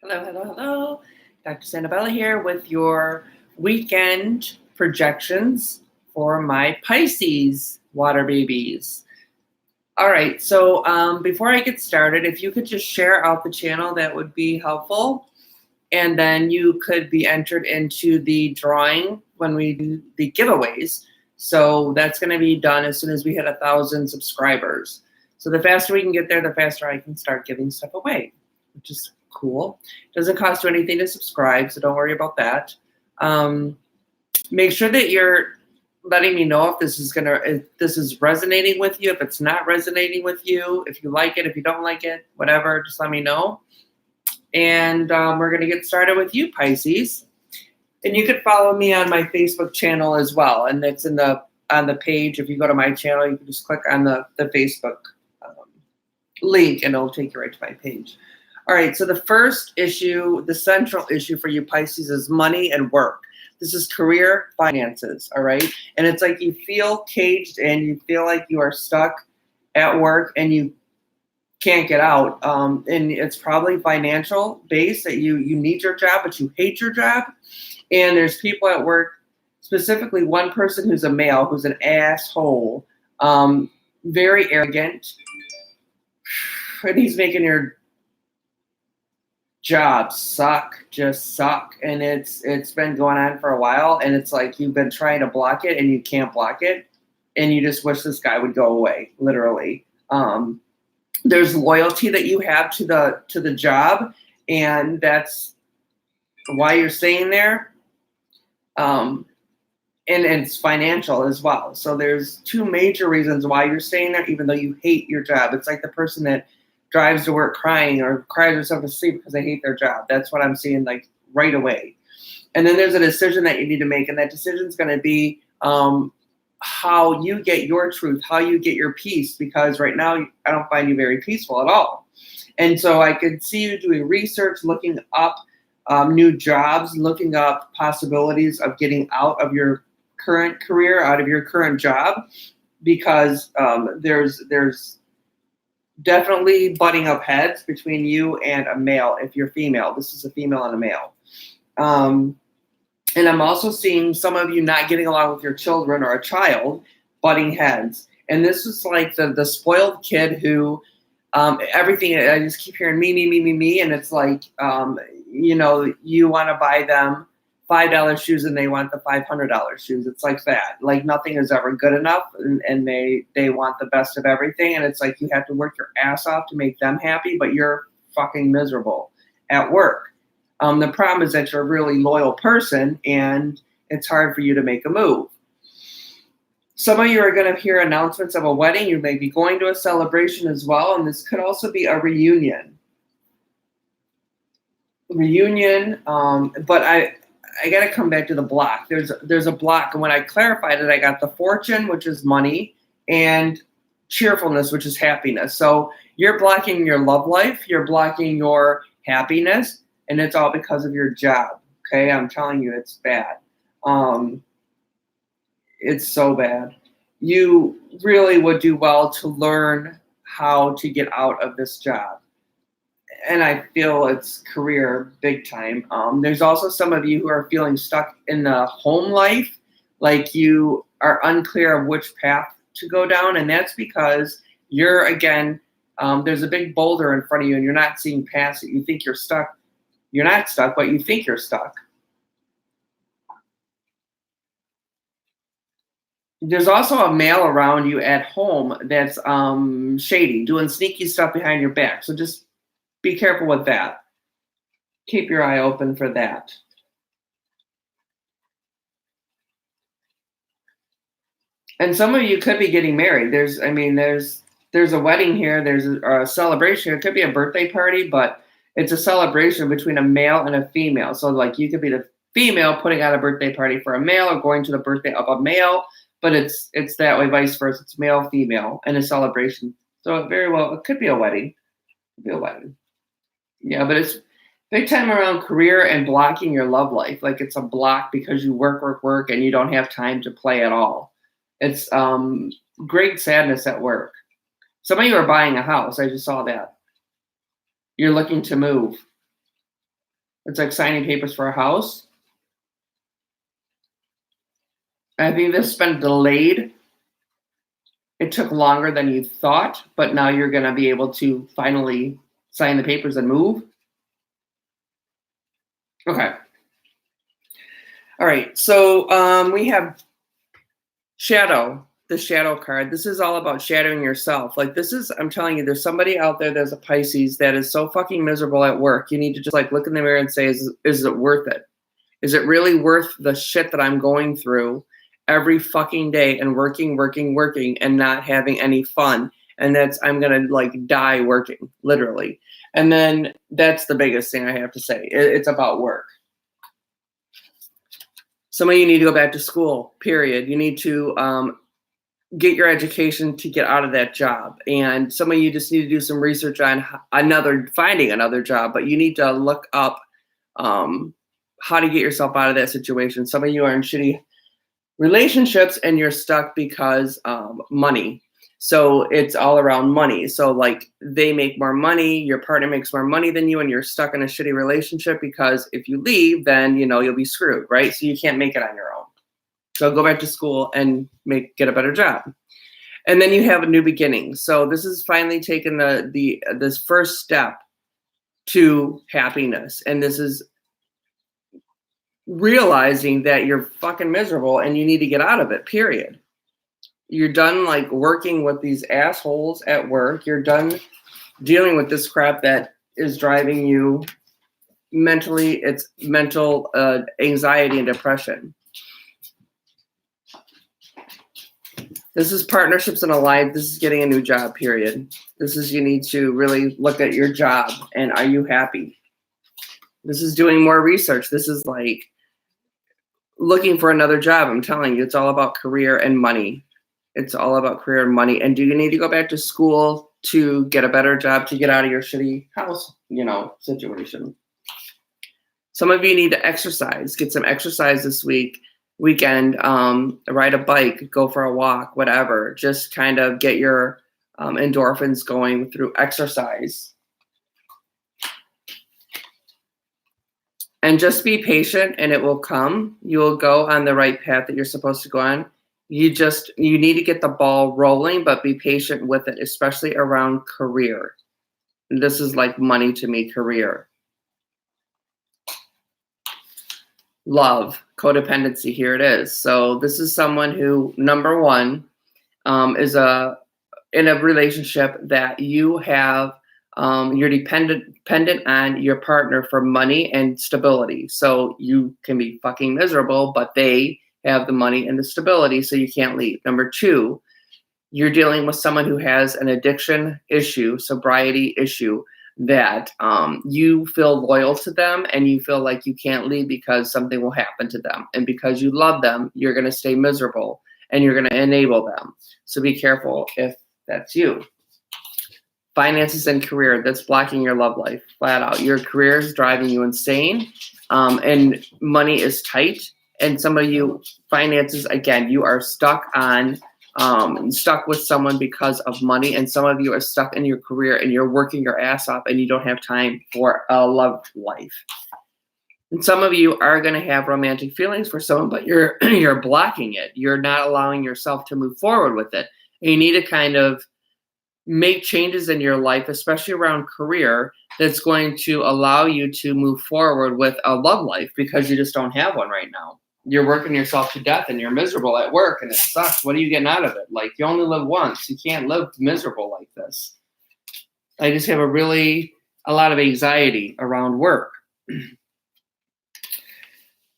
Hello, hello, hello. Dr. Santabella here with your weekend projections for my Pisces water babies. All right, so before I get started, if you could just share out the channel, that would be helpful. And then you could be entered into the drawing when we do the giveaways. So that's going to be done as soon as we hit 1,000 subscribers. So the faster we can get there, the faster I can start giving stuff away, which is cool. Doesn't cost you anything to subscribe, so don't worry about that. Make sure that you're letting me know if this is resonating with you, if it's not resonating with you, if you like it, if you don't like it, whatever, just let me know. And we're going to get started with you, Pisces. And you could follow me on my Facebook channel as well. And it's on the page. If you go to my channel, you can just click on the Facebook link and it'll take you right to my page. All right, so the first issue, the central issue for you Pisces is money and work. This is career, finances, all right? And it's like you feel caged and you feel like you are stuck at work and you can't get out. And it's probably financial based that you need your job, but you hate your job. And there's people at work, specifically one person who's a male, who's an asshole, very arrogant, and he's making your job just suck. And it's been going on for a while, and it's like you've been trying to block it and you can't block it, and you just wish this guy would go away, literally. There's loyalty that you have to the job, and that's why you're staying there. And it's financial as well. So there's two major reasons why you're staying there, even though you hate your job. It's like the person that drives to work crying or cries herself to sleep because they hate their job. That's what I'm seeing, like, right away. And then there's a decision that you need to make, and that decision is going to be how you get your truth, how you get your peace, because right now I don't find you very peaceful at all. And so I could see you doing research, looking up new jobs, looking up possibilities of getting out of your current career, out of your current job, because there's definitely butting up heads between you and a male. If you're female, this is a female and a male. And I'm also seeing some of you not getting along with your children or a child, butting heads. And this is like the spoiled kid who everything, I just keep hearing me. And it's like, you want to buy them $5 shoes and they want the $500 shoes. It's like that. Like nothing is ever good enough, and they want the best of everything. And it's like you have to work your ass off to make them happy, but you're fucking miserable at work. The problem is that you're a really loyal person and it's hard for you to make a move. Some of you are going to hear announcements of a wedding. You may be going to a celebration as well, and this could also be a reunion. But I got to come back to the block. There's a block, and when I clarified it, I got the fortune, which is money, and cheerfulness, which is happiness. So you're blocking your love life, you're blocking your happiness, and it's all because of your job. Okay, I'm telling you, it's bad. It's so bad. You really would do well to learn how to get out of this job. And I feel it's career big time. There's also some of you who are feeling stuck in the home life, like you are unclear of which path to go down. And that's because you're, again, there's a big boulder in front of you and you're not seeing past it. You think you're stuck. You're not stuck, but you think you're stuck. There's also a male around you at home that's shady, doing sneaky stuff behind your back. So just be careful with that. Keep your eye open for that. And some of you could be getting married. There's a wedding here. There's a celebration. It could be a birthday party, but it's a celebration between a male and a female. So like you could be the female putting on a birthday party for a male or going to the birthday of a male, but it's that way, vice versa. It's male, female, and a celebration. So it could be a wedding. It could be a wedding. Yeah, but it's big time around career and blocking your love life. Like it's a block because you work, and you don't have time to play at all. It's great sadness at work. Some of you are buying a house. I just saw that. You're looking to move. It's like signing papers for a house. I think this has been delayed. It took longer than you thought, but now you're going to be able to finally sign the papers and move. Okay. All right. So we have shadow, the shadow card. This is all about shadowing yourself. Like this is, I'm telling you, there's somebody out there that's a Pisces that is so fucking miserable at work. You need to just like look in the mirror and say, is it worth it? Is it really worth the shit that I'm going through every fucking day and working and not having any fun? And I'm going to like die working, literally. And then that's the biggest thing I have to say. It's about work. Some of you need to go back to school, period. You need to get your education to get out of that job. And some of you just need to do some research on finding another job, but you need to look up how to get yourself out of that situation. Some of you are in shitty relationships and you're stuck because money. So it's all around money. So like they make more money, your partner makes more money than you, and you're stuck in a shitty relationship because if you leave, then you'll be screwed, right? So you can't make it on your own. So go back to school and get a better job. And then you have a new beginning. So this is finally taking this first step to happiness. And this is realizing that you're fucking miserable and you need to get out of it, period. You're done like working with these assholes at work. You're done dealing with this crap that is driving you mentally. It's mental anxiety and depression. This is partnerships and alliance. This is getting a new job, period. This is you need to really look at your job and are you happy? This is doing more research. This is like looking for another job. I'm telling you, it's all about career and money. It's all about career and money. And do you need to go back to school to get a better job, to get out of your shitty house, situation? Some of you need to exercise. Get some exercise this weekend. Ride a bike, go for a walk, whatever. Just kind of get your endorphins going through exercise. And just be patient and it will come. You will go on the right path that you're supposed to go on. You need to get the ball rolling, but be patient with it, especially around career. And this is like money to me, career. Love, codependency, here it is. So this is someone who, number one, is in a relationship that you have, you're dependent on your partner for money and stability. So you can be fucking miserable, but they have the money and the stability, so you can't leave. Number two, you're dealing with someone who has an addiction issue, sobriety issue, that you feel loyal to them and you feel like you can't leave because something will happen to them. And because you love them, you're going to stay miserable and you're going to enable them. So be careful if that's you. Finances and career, that's blocking your love life flat out. Your career is driving you insane, and money is tight. And some of you, finances, again, you are stuck with someone because of money. And some of you are stuck in your career and you're working your ass off and you don't have time for a love life. And some of you are going to have romantic feelings for someone, but you're blocking it. You're not allowing yourself to move forward with it. And you need to kind of make changes in your life, especially around career, that's going to allow you to move forward with a love life because you just don't have one right now. You're working yourself to death and you're miserable at work and it sucks. What are you getting out of it? Like, you only live once. You can't live miserable like this. I just have a lot of anxiety around work.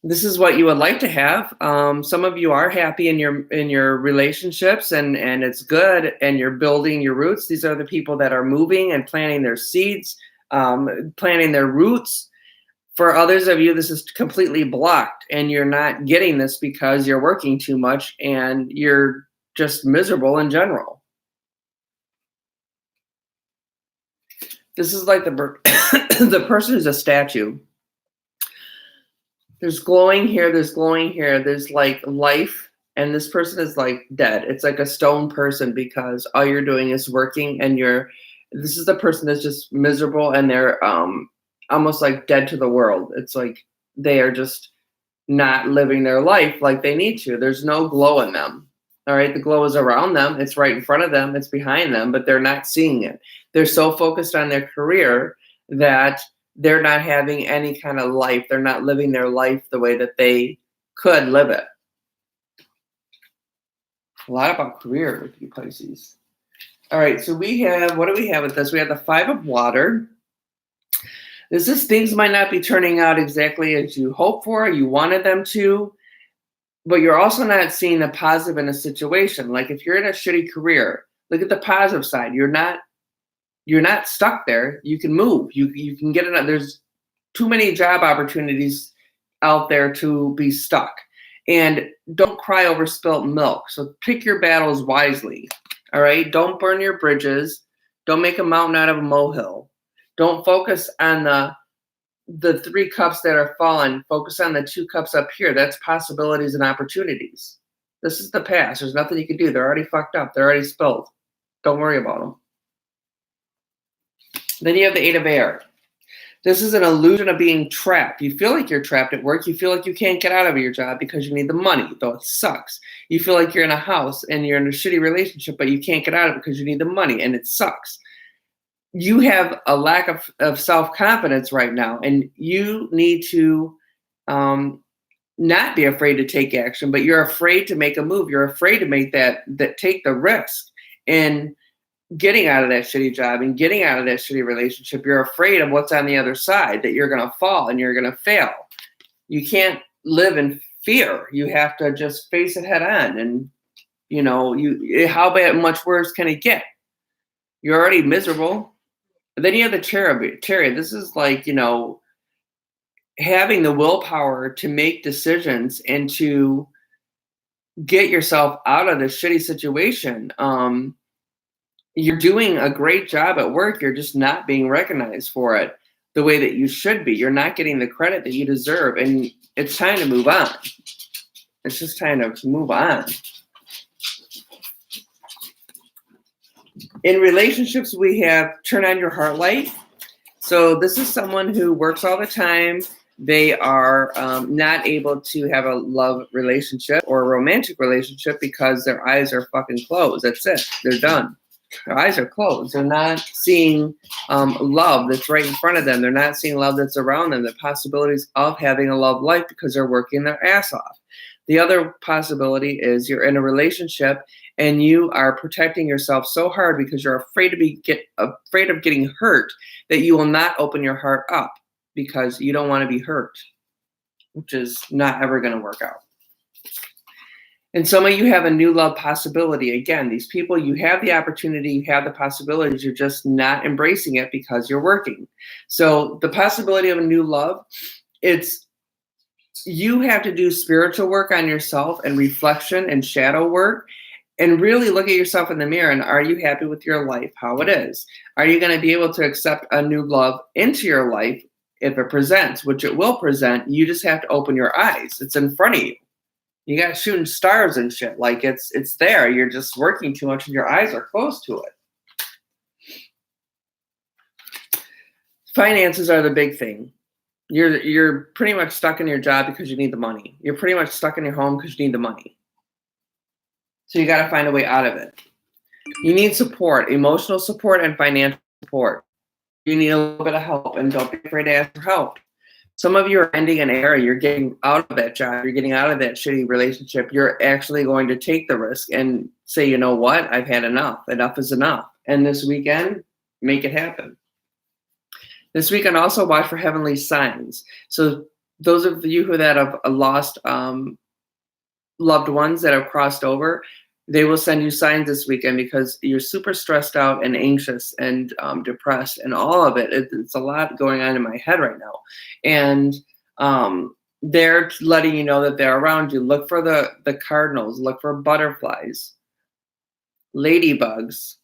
This is what you would like to have. Some of you are happy in your relationships and it's good and you're building your roots. These are the people that are moving and planting their seeds, planting their roots. For others of you, this is completely blocked and you're not getting this because you're working too much and you're just miserable in general. This is like the person who's a statue. There's glowing here, there's glowing here, there's like life, and this person is like dead. It's like a stone person because all you're doing is working and this is the person that's just miserable and they're almost like dead to the world. It's like they are just not living their life like they need to. There's no glow in them. All right. The glow is around them. It's right in front of them. It's behind them, but they're not seeing it. They're so focused on their career that they're not having any kind of life. They're not living their life the way that they could live it. A lot about career with you Pisces. All right. So we have, what do we have with this? We have the 5 of water. This is things might not be turning out exactly as you hoped for, you wanted them to, but you're also not seeing the positive in a situation. Like if you're in a shitty career, look at the positive side. You're not stuck there. You can move. You can get it. There's too many job opportunities out there to be stuck. And don't cry over spilt milk. So pick your battles wisely. All right. Don't burn your bridges. Don't make a mountain out of a molehill. Don't focus on the 3 cups that are fallen. Focus on the 2 cups up here. That's possibilities and opportunities. This is the past. There's nothing you can do. They're already fucked up. They're already spilled. Don't worry about them. Then you have the 8 of air. This is an illusion of being trapped. You feel like you're trapped at work. You feel like you can't get out of your job because you need the money, though it sucks. You feel like you're in a house and you're in a shitty relationship, but you can't get out of it because you need the money, and it sucks. You have a lack of self-confidence right now, and you need to not be afraid to take action, but you're afraid to make a move. You're afraid to make that take the risk in getting out of that shitty job and getting out of that shitty relationship. You're afraid of what's on the other side, that you're going to fall and you're going to fail. You can't live in fear. You have to just face it head on. And, how much worse can it get? You're already miserable. But then you have the chariot. This is like, having the willpower to make decisions and to get yourself out of this shitty situation. You're doing a great job at work. You're just not being recognized for it the way that you should be. You're not getting the credit that you deserve. And it's time to move on. It's just time to move on. In relationships, we have turn on your heart light. So this is someone who works all the time. They are not able to have a love relationship or a romantic relationship because their eyes are fucking closed. That's it. They're done. Their eyes are closed. They're not seeing love that's right in front of them. They're not seeing love that's around them, the possibilities of having a love life because they're working their ass off. The other possibility is you're in a relationship and you are protecting yourself so hard because you're afraid of getting hurt that you will not open your heart up because you don't want to be hurt, which is not ever going to work out. And some of you have a new love possibility. Again, these people, you have the opportunity, you have the possibilities, you're just not embracing it because you're working. So the possibility of a new love, you have to do spiritual work on yourself and reflection and shadow work and really look at yourself in the mirror. And are you happy with your life, how it is? Are you going to be able to accept a new love into your life if it presents, which it will present? You just have to open your eyes. It's in front of you. You got shooting stars and shit. Like it's there. You're just working too much and your eyes are closed to it. Finances are the big thing. You're pretty much stuck in your job because you need the money. You're pretty much stuck in your home because you need the money. So you got to find a way out of it. You need support, emotional support and financial support. You need a little bit of help, and don't be afraid to ask for help. Some of you are ending an era. You're getting out of that job. You're getting out of that shitty relationship. You're actually going to take the risk and say, you know what? I've had enough. Enough is enough. And this weekend, make it happen. This weekend, also watch for heavenly signs. So those of you that have lost loved ones that have crossed over, they will send you signs this weekend because you're super stressed out and anxious and depressed and all of it. It's a lot going on in my head right now. And they're letting you know that they're around you. Look for the cardinals. Look for butterflies, ladybugs.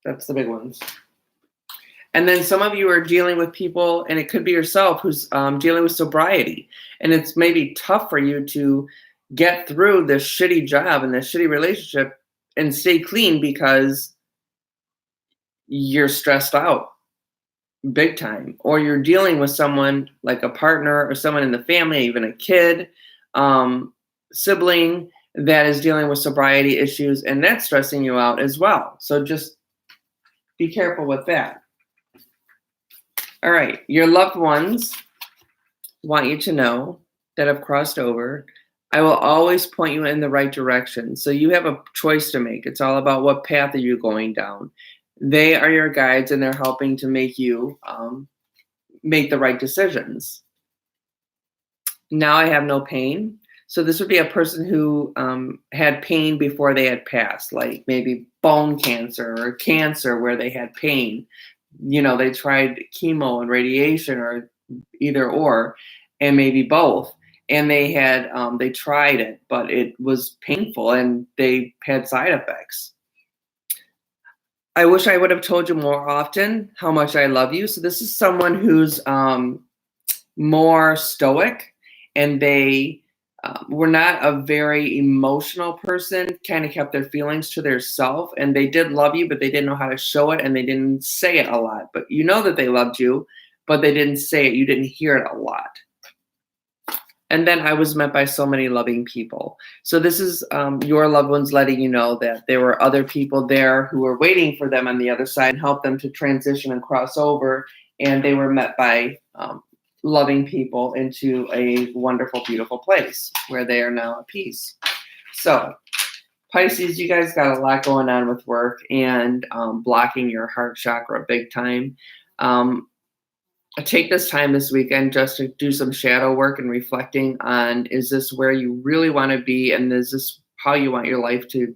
That's the big ones. And then some of you are dealing with people, and it could be yourself, who's dealing with sobriety. And it's maybe tough for you to get through this shitty job and this shitty relationship and stay clean because you're stressed out big time, or you're dealing with someone like a partner or someone in the family, even a kid, um, sibling that is dealing with sobriety issues, and that's stressing you out as well. So just be careful with that. All right, your loved ones want you to know that have crossed over. I will always point you in the right direction. So you have a choice to make. It's all about what path are you going down. They are your guides, and they're helping to make you make the right decisions. Now I have no pain. So this would be a person who had pain before they had passed, like maybe bone cancer or cancer where they had pain. They tried chemo and radiation or either or, and maybe both. And they tried it, but it was painful and they had side effects. I wish I would have told you more often how much I love you. So this is someone who's more stoic, and they were not a very emotional person, kind of kept their feelings to their self, and they did love you, but they didn't know how to show it, and they didn't say it a lot. But you know that they loved you, but they didn't say it. You didn't hear it a lot. And then I was met by so many loving people. So this is your loved ones letting you know that there were other people there who were waiting for them on the other side and help them to transition and cross over. And they were met by loving people into a wonderful, beautiful place where they are now at peace. So Pisces, you guys got a lot going on with work and blocking your heart chakra big time. Take this time this weekend just to do some shadow work and reflecting on, is this where you really want to be, and is this how you want your life to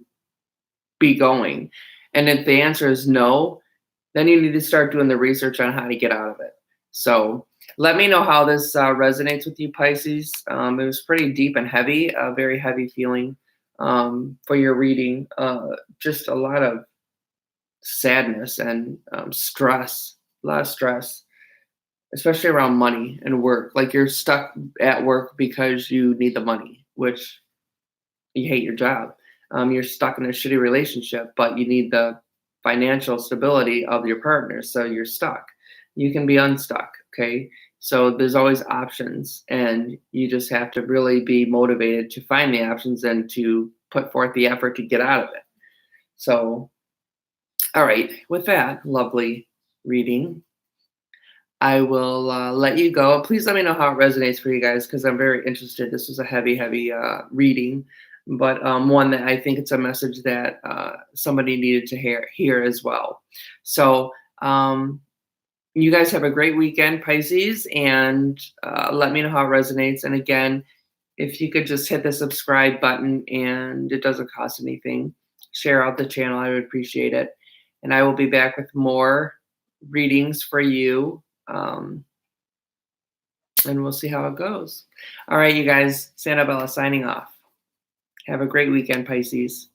be going? And if the answer is no, then you need to start doing the research on how to get out of it. So let me know how this resonates with you, Pisces. It was pretty deep and heavy, a very heavy feeling for your reading. Just a lot of sadness and stress, a lot of stress, especially around money and work. Like you're stuck at work because you need the money, which you hate your job. You're stuck in a shitty relationship, but you need the financial stability of your partner. So you're stuck. You can be unstuck. Okay. So there's always options, and you just have to really be motivated to find the options and to put forth the effort to get out of it. So, all right, with that lovely reading, I will let you go. Please let me know how it resonates for you guys, because I'm very interested. This was a heavy, heavy reading, but one that I think it's a message that somebody needed to hear as well. So you guys have a great weekend, Pisces, and let me know how it resonates. And again, if you could just hit the subscribe button, and it doesn't cost anything, share out the channel, I would appreciate it. And I will be back with more readings for you. And we'll see how it goes. All right, you guys, Santabella signing off. Have a great weekend, Pisces.